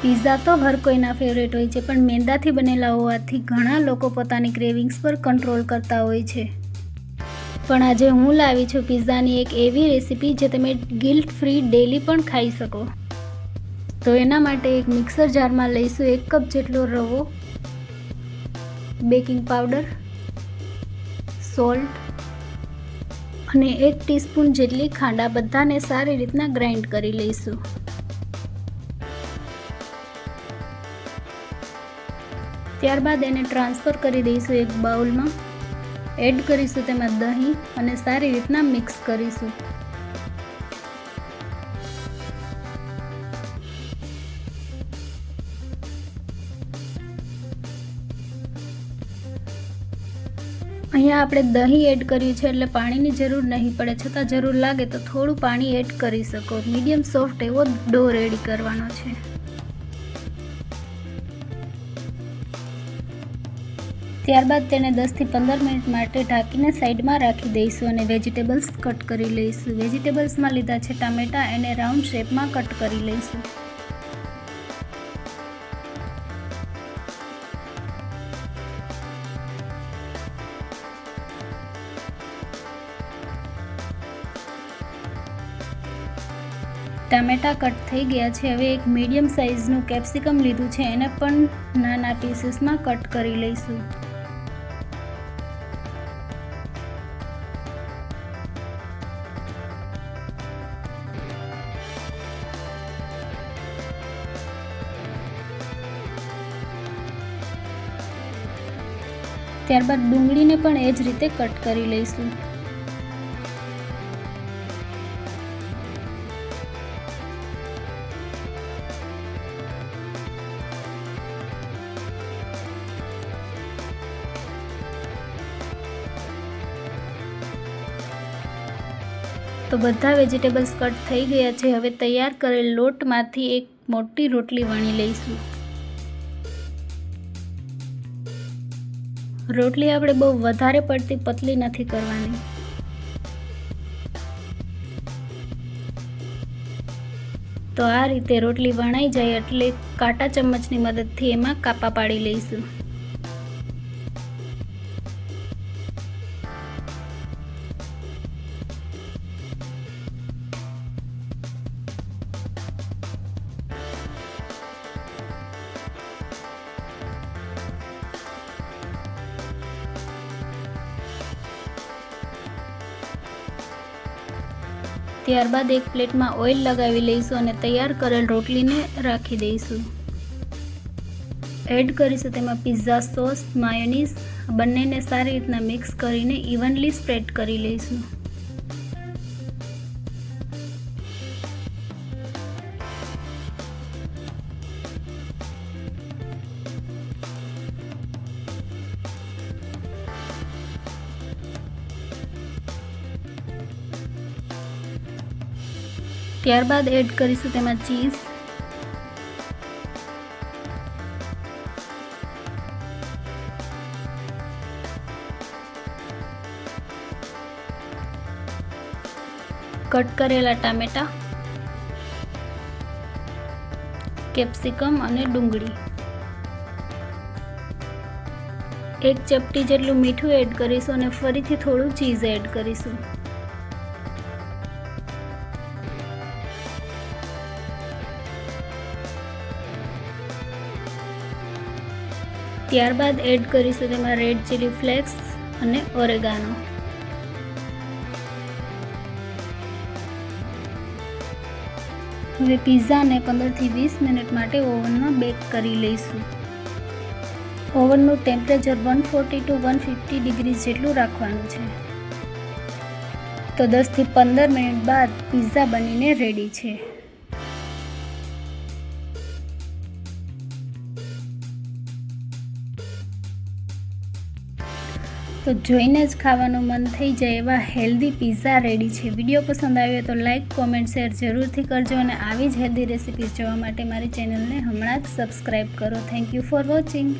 Pizza તો હર કોઈના favourite હોય છે, પણ મેંદાથી બનેલા હોવાથી ઘણા લોકો પોતાની ક્રેવિંગ્સ પર કંટ્રોલ કરતા હોય છે. પણ આજે હું લાવી છું પિઝાની એક એવી રેસીપી જે તમે ગિલ્ટ ફ્રી ડેલી પણ ખાઈ શકો. તો એના માટે એક મિક્સર જારમાં લઈશું 1 કપ જેટલો રવો, બેકિંગ પાવડર, સોલ્ટ અને 1 ટીસ્પૂન જેટલી ખાંડ. આ બધાને સારી રીતના ગ્રાઇન્ડ કરી લઈશું. ત્યારબાદ એને ટ્રાન્સફર કરી દઈશું એક બાઉલમાં. એડ કરીશું તેમાં દહીં અને સારી રીતના મિક્સ કરીશું. અહીંયા આપણે દહીં એડ કર્યું છે એટલે પાણીની જરૂર નહીં પડે, છતાં જરૂર લાગે તો થોડું પાણી એડ કરી શકો. મીડિયમ સોફ્ટ એવો ડો રેડી કરવાનો છે. ત્યારબાદ તેને 10 થી 15 મિનિટ માટે ઢાંકીને સાઈડમાં રાખી દઈશું અને વેજીટેબલ્સ કટ કરી લઈશું. વેજીટેબલ્સમાં લીધા છે ટામેટા, એને રાઉન્ડ શેપમાં કટ કરી લઈશું. ટામેટા કટ થઈ ગયા છે. હવે એક મીડિયમ સાઇઝનું કેપ્સિકમ લીધું છે, એને પણ નાના પીસીસમાં કટ કરી લઈશું. ત્યારબાદ ડુંગળીને પણ એ જ રીતે કટ કરી લઈશું. તો બધા વેજીટેબલ્સ કટ થઈ ગયા છે. હવે તૈયાર કરેલ લોટમાંથી એક મોટી રોટલી વણી લઈશું. રોટલી આપણે બહુ વધારે પડતી પતલી નથી કરવાની. તો આ રીતે રોટલી વણાઈ જાય એટલે કાંટા ચમચની મદદથી એમાં કાપા પાડી લઈશું. ત્યારબાદ એક પ્લેટમાં ઓઇલ લગાવી લઈશું અને તૈયાર કરેલ રોટલીને રાખી દઈશું. એડ કરીશું તેમાં પિઝા સોસ, માયોનીઝ. બંનેને સારી રીતના મિક્સ કરીને ઇવનલી સ્પ્રેડ કરી લઈશું. ત્યારબાદ એડ કરીશું તેમાં ચીઝ, કટ કરેલા ટામેટા, કેપ્સિકમ અને ડુંગળી. 1 ચપટી જેટલું મીઠું એડ કરીશું અને ફરીથી થોડું ચીઝ એડ કરીશું. ત્યારબાદ એડ કરીશું તેમાં રેડ ચીલી ફ્લેક્સ અને ઓરેગાનો. હવે પિઝાને 15 થી 20 મિનિટ માટે ઓવનમાં બેક કરી લઈશું. ઓવનનું ટેમ્પરેચર 140 to 150 ડિગ્રી જેટલું રાખવાનું છે. તો 10 થી 15 મિનિટ બાદ પિઝા બનીને રેડી છે. તો જોઈને જ ખાવાનું મન થઈ જાય એવા હેલ્ધી પિઝા રેડી છે. વિડીયો પસંદ આવ્યો તો લાઇક, કોમેન્ટ, શેર જરૂરથી કરજો અને આવી જ હેલ્ધી રેસિપીઝ જોવા માટે મારી ચેનલને હમણાં જ સબસ્ક્રાઈબ કરો. Thank you for watching.